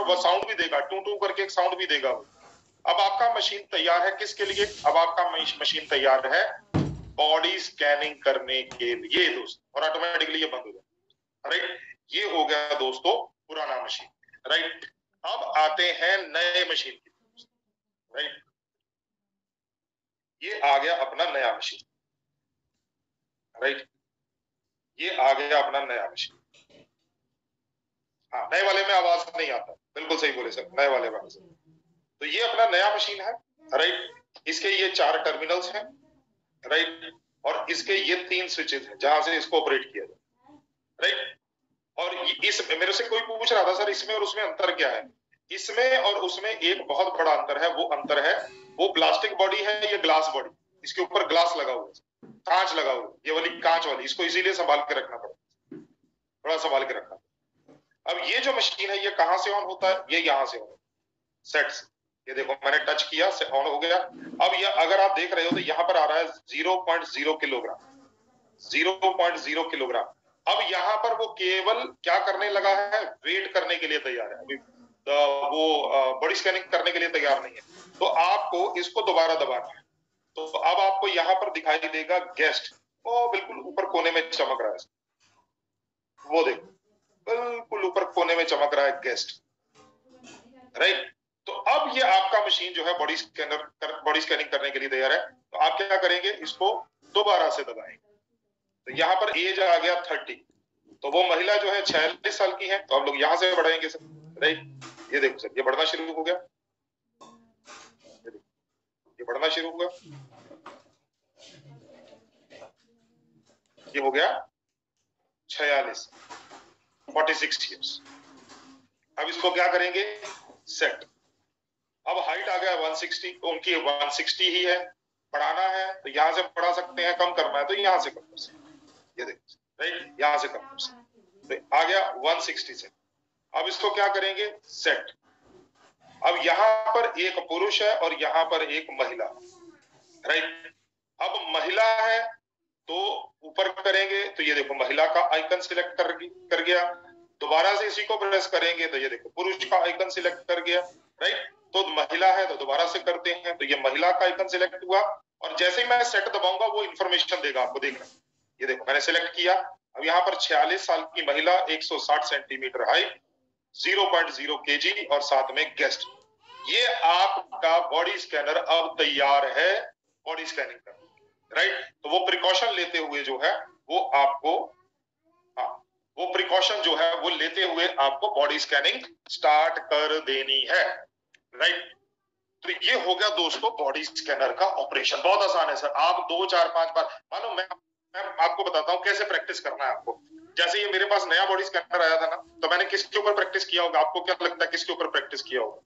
वो साउंड भी देगा, टू टू करके एक साउंड भी देगा। अब आपका मशीन तैयार है किसके लिए? अब आपका मशीन तैयार है बॉडी स्कैनिंग करने के लिए दोस्त, और ऑटोमेटिकली ये बंद हो जाए। राइट, ये हो गया दोस्तों पुराना मशीन। राइट, अब आते हैं नए मशीन की। राइट, ये आ गया अपना नया मशीन। राइट, ये आ गया अपना नया मशीन। हाँ, नए वाले में आवाज नहीं आता, बिल्कुल सही बोले सर, नए वाले में। तो ये अपना नया मशीन है। राइट, इसके ये 4 टर्मिनल्स हैं। राइट, और इसके ये 3 स्विचेस हैं जहां से इसको ऑपरेट किया जाए। राइट, और इस मेरे से कोई पूछ रहा था सर इसमें और उसमें अंतर क्या है? इसमें और उसमें एक बहुत बड़ा अंतर है। वो अंतर है, वो प्लास्टिक बॉडी है, ये ग्लास बॉडी। इसके ऊपर ग्लास लगा हुआ है, कांच लगा हुआ है, ये वाली कांच वाली, इसको इसीलिए संभाल के रखना पड़ता है, थोड़ा संभाल के रखना। अब ये जो मशीन है ये कहां से ऑन होता है? ये यहां से ऑन, सेट से। ये देखो मैंने टच किया से ऑन हो गया। अब ये अगर आप देख रहे हो तो यहाँ पर आ रहा है 0.0 किलोग्राम, 0.0 किलोग्राम। अब यहाँ पर वो केवल क्या करने लगा है? वेट करने के लिए तैयार है। अभी वो बॉडी स्कैनिंग करने के लिए तैयार नहीं है। तो आपको इसको दोबारा दबाना है। तो अब आपको यहाँ पर दिखाई देगा गेस्ट, वो बिल्कुल ऊपर कोने में चमक रहा है। वो देखो बिल्कुल ऊपर कोने में चमक रहा है गेस्ट। राइट, तो अब ये आपका मशीन जो है बॉडी स्कैनिंग करने के लिए तैयार है। तो आप क्या करेंगे? इसको दोबारा से दबाएंगे। तो यहाँ पर एज आ गया 30, तो वो महिला जो है 46 साल की है। तो हम लोग यहाँ से बढ़ाएंगे सर। राइट, ये देखो सर, ये बढ़ना शुरू हो गया, ये बढ़ना शुरू हो गया, ये हो गया 46, 46 ईयर्स। अब इसको क्या करेंगे? सेट। अब हाइट आ गया 160, तो उनकी 160 ही है। बढ़ाना है तो यहां से बढ़ा सकते हैं, कम करना है तो यहां से कम कर सकते हैं। ये देखो, राइट, यहां से कम कर सकते हैं। तो आ गया 160 से। अब इसको क्या करेंगे? सेट। अब यहां पर एक पुरुष है और यहां पर एक महिला। राइट, अब महिला है तो ऊपर करेंगे तो ये देखो महिला का आइकन सिलेक्ट कर गया। दोबारा से इसी को प्रेस करेंगे तो ये देखो पुरुष का आइकन सिलेक्ट कर गया। राइट, तो महिला है तो दोबारा से करते हैं तो ये महिला का आइकन सिलेक्ट हुआ। और जैसे ही मैं सेट दबाऊंगा वो इंफॉर्मेशन देगा आपको, देखना। ये देखो मैंने सिलेक्ट किया। अब यहाँ पर 46 साल की महिला, 160 सेंटीमीटर हाइट, 0.0 kg और साथ में गेस्ट। ये आपका बॉडी स्कैनर अब तैयार है बॉडी स्कैनिंग का। राइट, तो वो प्रिकॉशन लेते हुए जो है वो आपको, हाँ, वो प्रिकॉशन जो है वो लेते हुए आपको बॉडी स्कैनिंग स्टार्ट कर देनी है। राइट, तो ये हो गया दोस्तों बॉडी स्कैनर का ऑपरेशन। बहुत आसान है सर, आप 2 4 5 बार, मानो मैं आपको बताता हूँ कैसे प्रैक्टिस करना है आपको। जैसे ये मेरे पास नया बॉडी स्कैनर आया था ना, तो मैंने किसके ऊपर प्रैक्टिस किया होगा? आपको क्या लगता है किसके ऊपर प्रैक्टिस किया होगा?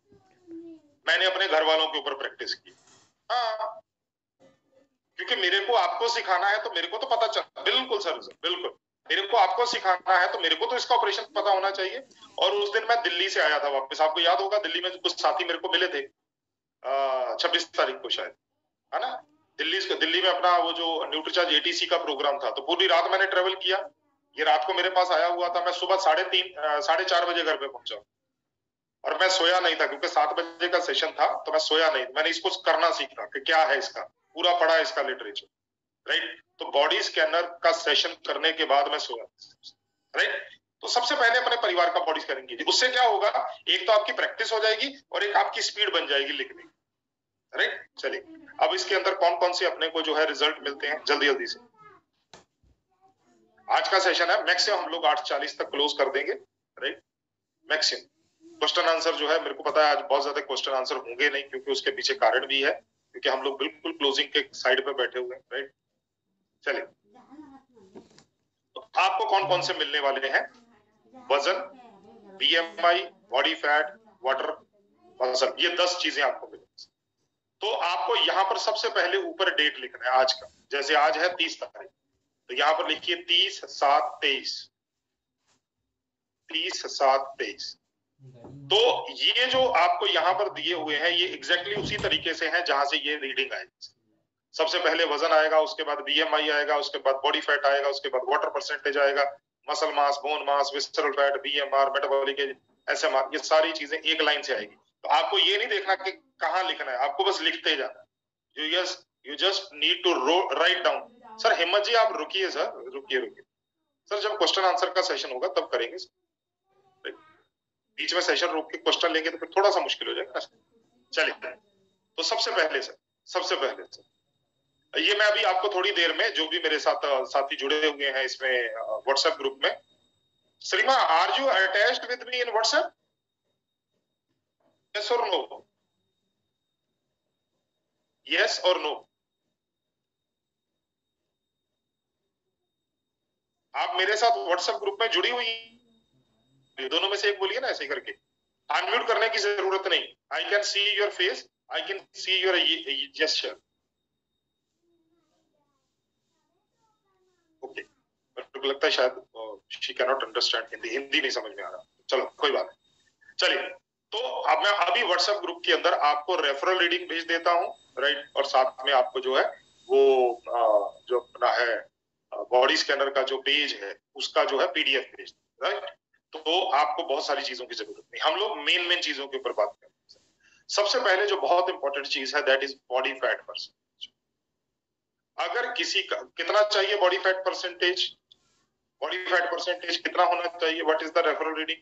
मैंने अपने घर वालों के ऊपर प्रैक्टिस की। हाँ, क्योंकि मेरे को आपको सिखाना है तो मेरे को तो पता चल, बिल्कुल सर, बिल्कुल मेरे को आपको सिखाना है तो मेरे को तो इसका ऑपरेशन पता होना चाहिए। और उस दिन मैं दिल्ली से आया था वापस, आपको याद होगा दिल्ली में कुछ साथी मेरे को मिले थे 26 तारीख को शायद, है ना? दिल्ली में अपना वो जो न्यूट्रीचार्ज एटीसी का प्रोग्राम था, तो पूरी रात मैंने ट्रेवल किया। ये रात को मेरे पास आया हुआ था, मैं सुबह 3:30 4 बजे घर पे पहुंचा। और मैं सोया नहीं था क्योंकि 7 बजे का सेशन था, तो मैं सोया नहीं। मैंने इसको करना सीखा कि क्या है इसका, पूरा पढ़ा इसका लिटरेचर। राइट, तो बॉडी स्कैनर का सेशन करने के बाद मैं सोया। राइट, तो सबसे पहले अपने परिवार का बॉडी स्कैनिंग कीजिए। उससे क्या होगा? एक तो आपकी प्रैक्टिस हो जाएगी और एक आपकी स्पीड बन जाएगी लिखने की। राइट, चलिए अब इसके अंदर कौन कौन से अपने को जो है रिजल्ट मिलते हैं जल्दी जल्दी से। आज का सेशन है, मैक्सिमम हम लोग 8:40 तक क्लोज कर देंगे। राइट, मैक्सिमम क्वेश्चन आंसर जो है, मेरे को पता है आज बहुत ज्यादा क्वेश्चन आंसर होंगे नहीं, क्योंकि उसके पीछे कारण भी है, क्योंकि हम लोग बिल्कुल क्लोजिंग के साइड पे बैठे हुए हैं। राइट, चलिए तो आपको कौन कौन से मिलने वाले हैं? वजन, BMI, body fat, water, muscle, ये 10 चीजें आपको मिलेंगी। तो आपको यहाँ पर सबसे पहले ऊपर डेट लिखना है आज का। जैसे आज है 30 तारीख, तो यहाँ पर लिखिए 30/7/23, 30/7/23। तो ये जो आपको यहाँ पर दिए हुए हैं ये एग्जैक्टली उसी तरीके से हैं जहां से ये रीडिंग आएगी। सबसे पहले वजन आएगा, उसके बाद बीएमआई आएगा, उसके बाद बॉडी फैट आएगा, उसके बाद वाटर परसेंटेज आएगा, muscle mass, bone mass, visceral fat, BMR, metabolic age, SMR, ये सारी चीजें एक लाइन से आएगी। तो आपको ये नहीं देखना कि कहाँ लिखना है, आपको बस लिखते जाना। You just need to write down. Sir Himmat ji आप रुकिए सर, रुकिए सर, जब क्वेश्चन आंसर का सेशन होगा तब करेंगे सर। बीच में सेशन रोक के क्वेश्चन लेंगे तो फिर थोड़ा सा मुश्किल हो जाएगा। चलिए, तो सबसे पहले सर ये मैं अभी आपको थोड़ी देर में जो भी मेरे साथ साथी जुड़े हुए हैं इसमें व्हाट्सएप ग्रुप में, Shrima are you attached with me in WhatsApp? Yes और नो? यस और नो? आप मेरे साथ व्हाट्सएप ग्रुप में जुड़ी हुई, दोनों में से एक बोलिए ना, ऐसे करके। अनम्यूट करने की जरूरत नहीं, I can see your face, I can see your gesture. Okay, मुझे लगता है शायद she can not understand Hindi, Hindi नहीं समझ में आ रहा, चलो कोई बात नहीं। चलिए, तो अब मैं अभी व्हाट्सएप ग्रुप के अंदर आपको रेफरल रीडिंग भेज देता हूँ, राइट, और साथ में आपको जो है वो जो अपना है बॉडी स्कैनर का जो पेज है उसका जो है PDF भेज, राइट। तो आपको बहुत सारी चीजों की जरूरत नहीं, हम लोग मेन चीजों के ऊपर बात करें। सबसे पहले जो बहुत इंपॉर्टेंट चीज है that is body fat percentage. अगर किसी का कितना चाहिए body fat percentage, body fat percentage कितना होना चाहिए, what is the referral reading?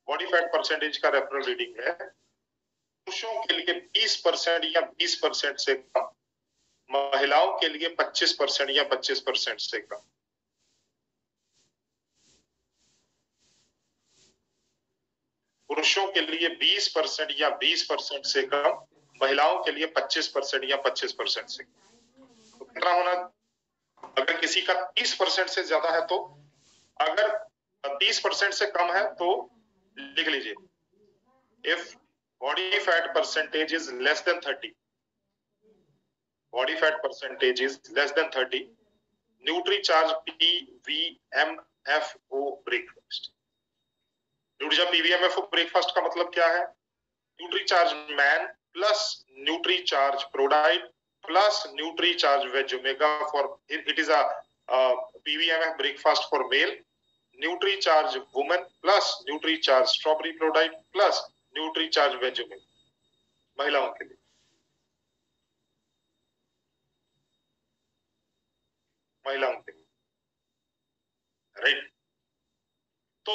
Body fat percentage का रेफरल रीडिंग है पुरुषों के लिए 20% या 20% से कम, महिलाओं के लिए 25% या 25% से कम। पुरुषों के लिए 20% या 20% से कम, महिलाओं के लिए 25% या 25% से कम। तो कितना होना? अगर किसी का 30% से ज्यादा है तो, अगर 30% से कम है तो लिख लीजिए, if body fat percentage is less than 30, body fat percentage is less than 30, NutriCharge PVMFO breakfast। NutriCharge PVMFO breakfast का मतलब क्या है? NutriCharge Man plus NutriCharge Prodite plus NutriCharge Veg Omega for it is a PVMF breakfast for male, NutriCharge Woman plus NutriCharge Strawberry Prodite plus NutriCharge Veg Omega महिलाओं के लिए, महिलाओं के लिए, राइट। तो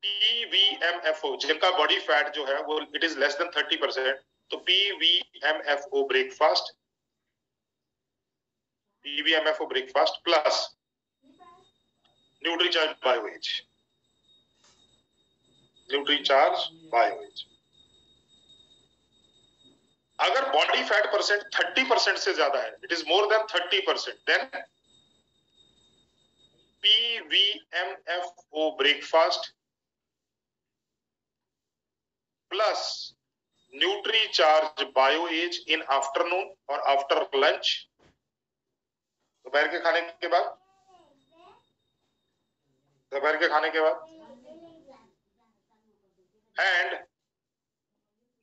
PVMFO जिनका बॉडी फैट जो है वो इट इज लेस देन 30%, तो PVMFO breakfast plus Nutricharge BioAge, Nutricharge BioAge. अगर बॉडी फैट परसेंट 30% से ज्यादा है, it is more than 30%, than PVMFO breakfast plus Nutricharge BioAge in afternoon और आफ्टर लंच, दोपहर के खाने के बाद, दोपहर के खाने के बाद, and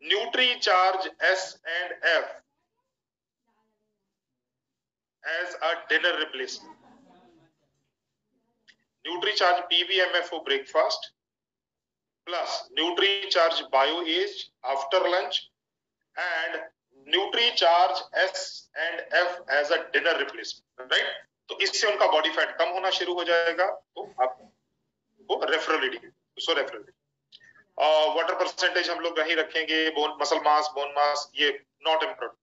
Nutricharge S&F as a dinner replacement. NutriCharge PVMFO breakfast plus NutriCharge BioAge after lunch and NutriCharge S&F as a dinner replacement, right? तो इससे उनका बॉडी फैट कम होना शुरू हो जाएगा। तो आपको रेफरल रीडिंग, सो रेफरल रीडिंग, वाटर परसेंटेज हम लोग वही रखेंगे, बोन मसल मास ये not important,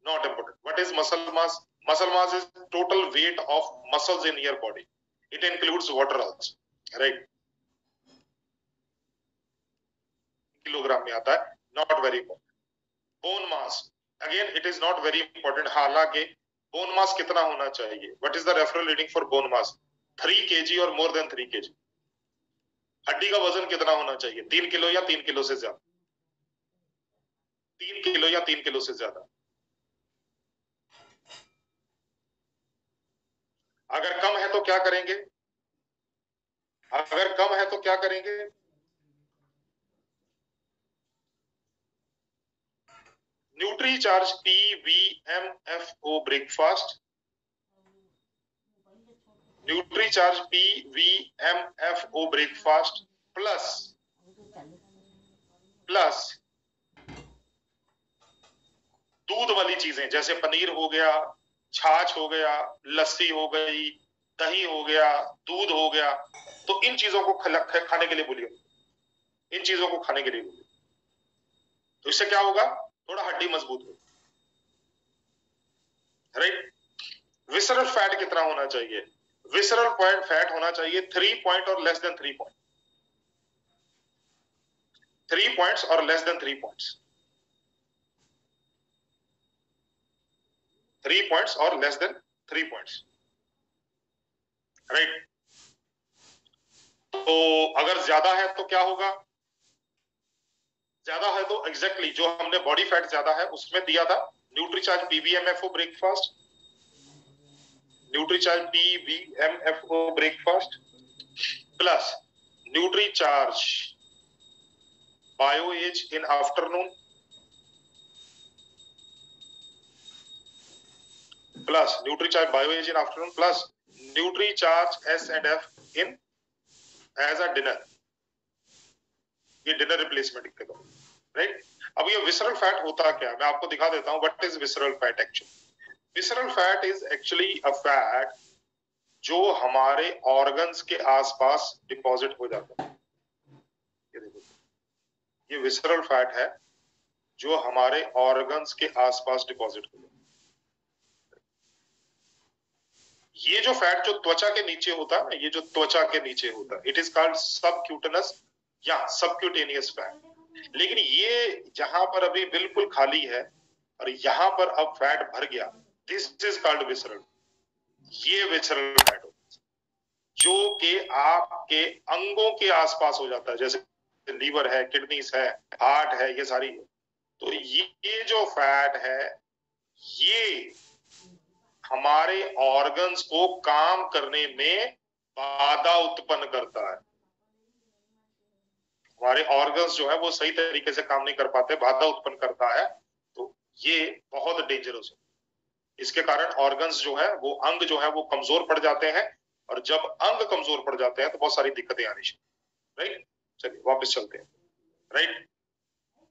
not important. What is muscle mass? Muscle mass is total weight of muscles in your body. It includes water also, right? Kilogram में आता है, not very important. Bone mass, again it is not very important. हालांकि bone mass कितना होना चाहिए? What is the referral reading for bone mass? 3 kg or more than 3 kg. हड्डी का वजन कितना होना चाहिए? 3 किलो या 3 किलो से ज्यादा, 3 किलो या 3 किलो से ज्यादा। अगर कम है तो क्या करेंगे? अगर कम है तो क्या करेंगे? NutriCharge PVMFO breakfast, NutriCharge PVMFO breakfast plus plus दूध वाली चीजें जैसे पनीर हो गया, छाछ हो गया, लस्सी हो गई, दही हो गया, दूध हो गया, तो इन चीजों को खाने के लिए बोलिए, इन चीजों को खाने के लिए बोलिए। तो इससे क्या होगा, थोड़ा हड्डी मजबूत होगी, राइट। विसरल फैट कितना होना चाहिए, विसरल फैट होना चाहिए 3 पॉइंट और लेस देन 3 पॉइंट, 3 पॉइंट्स और लेस देन 3 पॉइंट्स, 3 पॉइंट्स और लेस देन 3 पॉइंट्स, राइट। तो अगर ज्यादा है तो क्या होगा, ज्यादा है तो एग्जैक्टली जो हमने बॉडी फैट ज्यादा है उसमें दिया था Nutricharge PBMFO breakfast, Nutricharge PBMFO breakfast plus Nutricharge bio age in afternoon plus Nutricharge bio age in afternoon plus Nutricharge S and F in as a dinner, ये डिनर रिप्लेसमेंट के दो, right. अब ये विसरल फैट होता क्या, मैं आपको दिखा देता हूं what is visceral fat actually. Visceral fat is actually a fat जो हमारे ऑर्गन्स के आसपास डिपॉजिट हो जाता है, ये देखो, ये विसरल फैट है जो हमारे ऑर्गन्स के आसपास डिपॉजिट हो जाता है। ये जो फैट जो त्वचा के नीचे होता है, ये जो त्वचा के नीचे होता है, इट इज कॉल्ड सबक्यूटेनस या सबक्यूटेनियस फैट। लेकिन ये जहां पर अभी बिल्कुल खाली है और यहां पर अब फैट भर गया, दिस इज कॉल्ड विसरल, ये विसरल फैट जो कि आपके अंगों के आसपास हो जाता है, जैसे लीवर है, किडनीज है, हार्ट है, ये सारी है। तो ये जो फैट है ये हमारे ऑर्गन्स को काम करने में बाधा उत्पन्न करता है, हमारे ऑर्गन्स जो है वो सही तरीके से काम नहीं कर पाते, बाधा उत्पन्न करता है। तो ये बहुत डेंजरस है, इसके कारण ऑर्गन्स जो है वो अंग जो है वो कमजोर पड़ जाते हैं, और जब अंग कमजोर पड़ जाते हैं तो बहुत सारी दिक्कतें आनी चाहिए, राइट। चलिए वापस चलते हैं, राइट।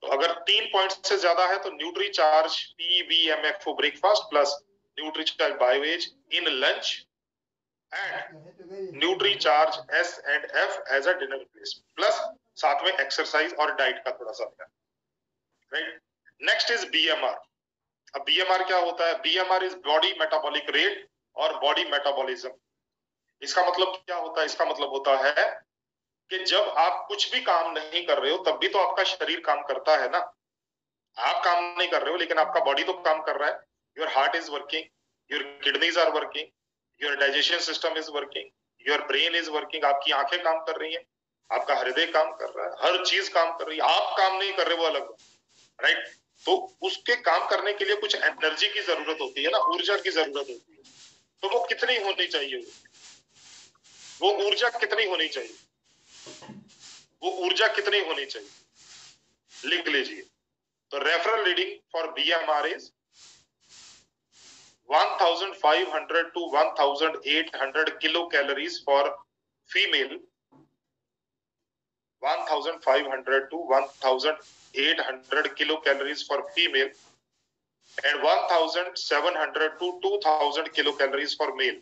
तो अगर 3 पॉइंट से ज्यादा है तो Nutricharge PBMFO breakfast plus Nutricharge BioAge in lunch and Nutricharge S and F as a dinner replacement, plus साथ में एक्सरसाइज और डाइट का थोड़ा सा, राइट। Next is BMR. अब बीएमआर क्या होता है, BMR is body metabolic rate और बॉडी मेटाबॉलिज्म। इसका मतलब क्या होता है, इसका मतलब होता है कि जब आप कुछ भी काम नहीं कर रहे हो तब भी तो आपका शरीर काम करता है ना, आप काम नहीं कर रहे हो लेकिन आपका बॉडी तो काम कर रहा है। Your heart is working, your kidneys are working, your digestion system is working, your brain is working, आपकी आंखें काम कर रही हैं, आपका हृदय काम कर रहा है, हर चीज काम कर रही है। आप काम नहीं कर रहे वो अलग, राइट। तो उसके काम करने के लिए कुछ एनर्जी की जरूरत होती है ना, ऊर्जा की जरूरत होती है। तो वो कितनी होनी चाहिए, वो ऊर्जा कितनी होनी चाहिए, वो ऊर्जा कितनी होनी चाहिए, लिख लीजिए। तो referral reading for BMR is 1500 to 1800 kilo calories for female, 1500 to 1800 kilo calories for female and 1700 to 2000 kilo calories for male,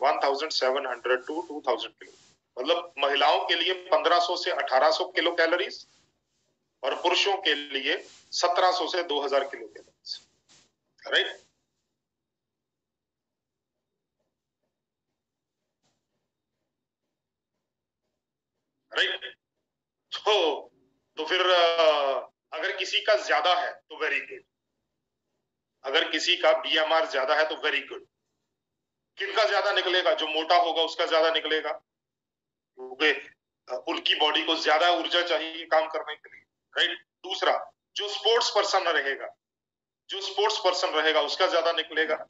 1700 to 2000 kilo, मतलब महिलाओं के लिए 1500 से 1800 किलो कैलोरीज और पुरुषों के लिए 1700 से 2000 किलो कैलोरीज, राइट। राइट। तो फिर अगर किसी का ज्यादा है तो वेरी गुड, अगर किसी का बीएमआर ज्यादा है तो वेरी गुड। किनका ज्यादा निकलेगा, जो मोटा होगा उसका ज्यादा निकलेगा, क्योंकि उनकी बॉडी को ज्यादा ऊर्जा चाहिए काम करने के लिए, राइट। दूसरा, जो स्पोर्ट्स पर्सन रहेगा, जो स्पोर्ट्स पर्सन रहेगा उसका ज्यादा निकलेगा।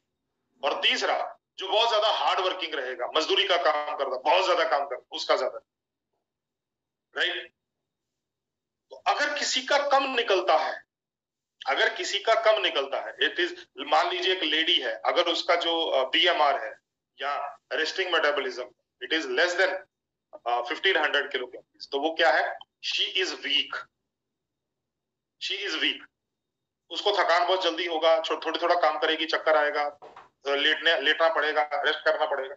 और तीसरा, जो बहुत ज्यादा हार्ड वर्किंग रहेगा, मजदूरी का काम करता, बहुत ज्यादा काम करता, उसका ज्यादा, राइट। तो अगर किसी का कम निकलता है, अगर किसी का कम निकलता है, इट इज, मान लीजिए एक लेडी है, अगर उसका जो बीएमआर है या resting metabolism it is less than 1500 kilo calories. तो वो क्या है? She is weak, she is weak. उसको थकान बहुत जल्दी होगा, थोड़ा काम करेगी चक्कर आएगा, लेटना पड़ेगा, रेस्ट करना पड़ेगा।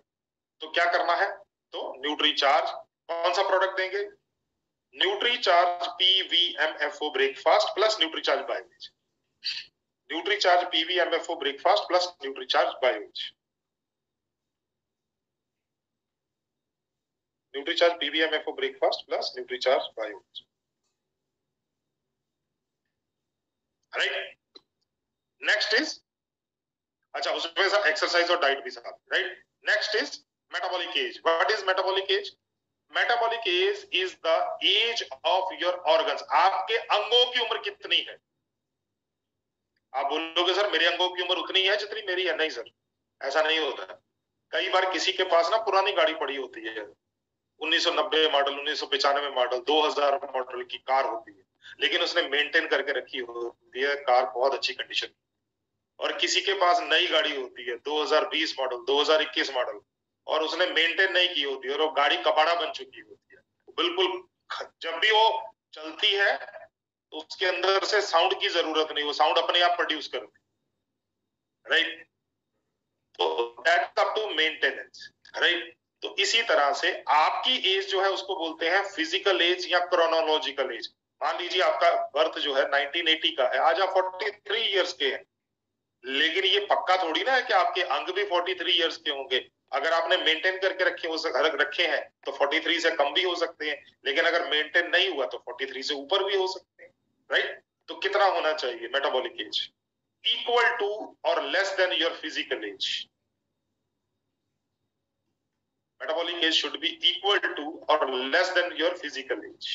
तो क्या करना है? तो न्यूट्री चार्ज कौन सा प्रोडक्ट देंगे? Nutricharge PVMFO breakfast plus Nutricharge BioAge. Nutricharge PVMFO breakfast plus Nutricharge BioAge. Nutricharge PVMFO breakfast plus Nutricharge BioAge, right. Next is, अच्छा उसमें एक्सरसाइज और diet भी साथ, right. Next is metabolic age. What is metabolic age? Metabolic age is the age of your organs. आपके अंगों की उम्र कितनी है? आप बोलोगे सर मेरे अंगों की उम्र उतनी है जितनी मेरी है। नहीं सर, ऐसा नहीं होता। कई बार किसी के पास ना पुरानी गाड़ी पड़ी होती है, 1990 मॉडल, 1995 मॉडल, 2000 मॉडल की कार होती है, लेकिन उसने मेंटेन करके रखी होती है कार बहुत अच्छी कंडीशन। और किसी के पास नई गाड़ी होती है 2020 मॉडल, 2021 मॉडल, और उसने मेंटेन नहीं की होती है और वो गाड़ी कबाड़ा बन चुकी होती है बिल्कुल। जब भी वो चलती है तो उसके अंदर से साउंड की जरूरत नहीं, वो साउंड अपने आप प्रोड्यूस करती है, राइट। तो that's up to maintenance, right. तो इसी तरह से आपकी एज जो है उसको बोलते हैं फिजिकल एज या क्रोनोलॉजिकल एज। मान लीजिए आपका बर्थ जो है 1980 का है, आज आप 43 इयर्स के हैं, लेकिन ये पक्का थोड़ी ना है कि आपके अंग भी 43 इयर्स के होंगे। अगर आपने मेंटेन करके रखे हैं तो 43 से कम भी हो सकते हैं, लेकिन अगर मेंटेन नहीं हुआ तो 43 से ऊपर भी हो सकते हैं, राइट। तो कितना होना चाहिए मेटाबॉलिक एज? इक्वल टू और less than your physical age. metabolic age should be equal to or less than your physical age.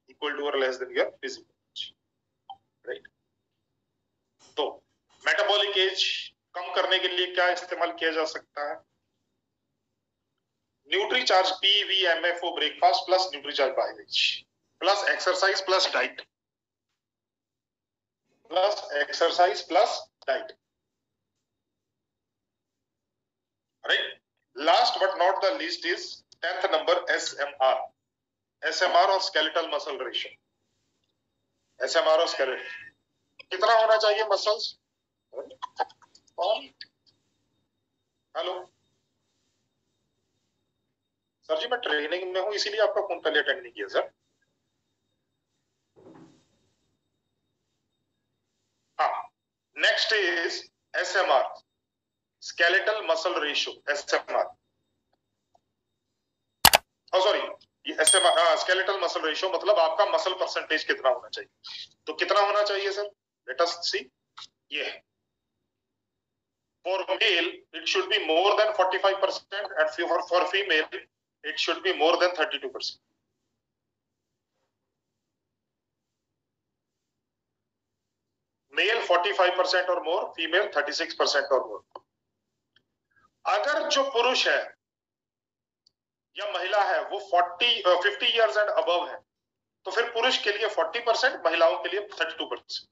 Equal to or less than your physical age, right? तो metabolic age कम करने के लिए क्या इस्तेमाल किया जा सकता है? Nutricharge PVMFO breakfast plus Nutricharge BioAge plus exercise plus diet, plus exercise plus diet, right. Last but not the least is 10th number SMR। SMR और स्केलेटल मसल रेशियो। SMR और skeletal कितना होना चाहिए muscles? Hello sir जी, मैं training में हूं इसीलिए आपका फोन पहले अटेंड नहीं किया सर। हाँ, next is SMR, skeletal muscle ratio. SMR, sorry, ये SMR स्केलेटल मसल रेशियो मतलब आपका मसल परसेंटेज कितना होना चाहिए। तो कितना होना चाहिए सर? लेट अस सी। ये है for male it should be more than 45% and for female it should be more than 32%. Mail 45% और मोर, फीमेल 36% और मोर। अगर जो पुरुष है या महिला है वो 50 इयर्स एंड अबव है तो फिर पुरुष के लिए 40%, महिलाओं के लिए 32%।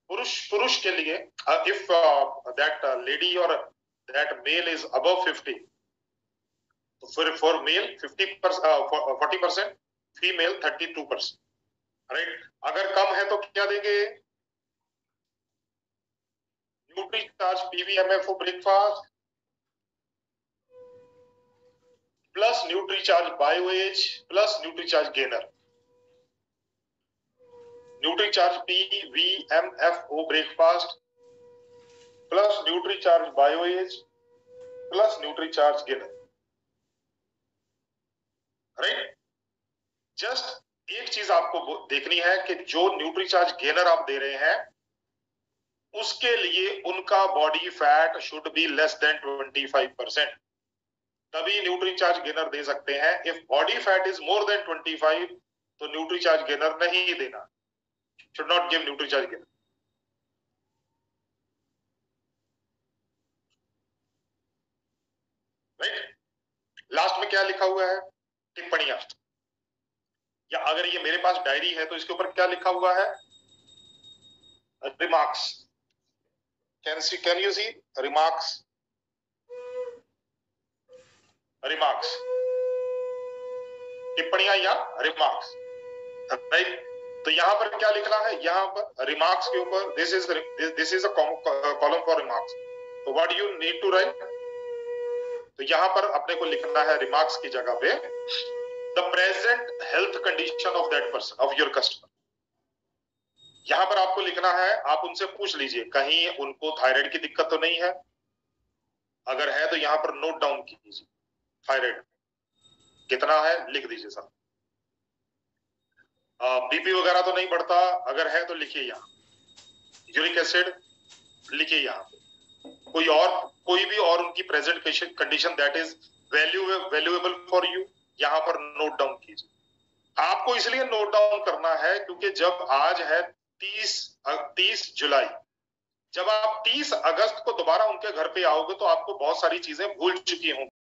पुरुष के लिए इफ दैट लेडी और दैट मेल इज अबव 50 तो फिर फॉर मेल 40%, फीमेल 32%, राइट। अगर कम है तो क्या देंगे? Nutricharge PVMFO breakfast plus Nutricharge BioAge plus Nutricharge gainer. Nutricharge PVMFO breakfast plus Nutricharge BioAge plus Nutricharge gainer, right. Just एक चीज आपको देखनी है कि जो न्यूट्री चार्ज गेनर आप दे रहे हैं उसके लिए उनका body fat should be less than 25%, तभी न्यूट्री चार्ज गेनर दे सकते हैं। If body fat is more then 25 तो न्यूट्री चार्ज गेनर नहीं देना, should not give nutri charge gainer, right. Last में क्या लिखा हुआ है? टिप्पणियां, या अगर ये मेरे पास डायरी है तो इसके ऊपर क्या लिखा हुआ है? Remarks. Can you see remarks? Remarks, टिप्पणियां या रिमार्क्स, राइट। तो यहां पर क्या लिखना है, यहां पर रिमार्क्स के ऊपर this is a column for remarks, तो what you need to write, तो यहां पर अपने को लिखना है रिमार्क्स की जगह पे the present health condition of that person, of your customer. यहां पर आपको लिखना है, आप उनसे पूछ लीजिए कहीं उनको थायराइड की दिक्कत तो नहीं है, अगर है तो यहां पर नोट डाउन कीजिए थायराइड कितना है, लिख दीजिए सर। बीपी वगैरह तो नहीं बढ़ता, अगर है तो लिखिए यहाँ, यूरिक एसिड लिखिए यहाँ पे, कोई भी और उनकी present condition that is valuable for you, यहाँ पर नोट डाउन कीजिए। आपको इसलिए नोट डाउन करना है क्योंकि जब आज है 30 जुलाई, जब आप 30 अगस्त को दोबारा उनके घर पे आओगे तो आपको बहुत सारी चीजें भूल चुकी होंगी।